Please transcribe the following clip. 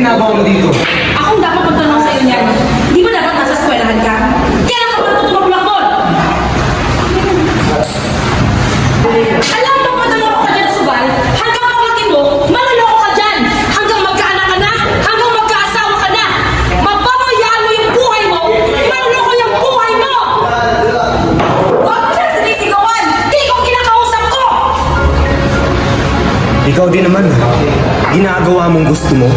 ginagawa mo dito? Akong dapat magtanong sa'yo niyan. Di ba dapat nasa eskwelahan ka? Kaya ka ba tutulak doon? Alam mo ba naloko ka dyan, Subal? Hanggang paglaki mo, maloloko ka dyan. Hanggang magkaanak ka na, hanggang magkaasawa ka na. Mapamayaan mo yung buhay mo, maloloko yung buhay mo! Huwag mo siya sinisigawan! Di ko kinakausap ko! Ikaw din naman, ginagawa mong gusto mo.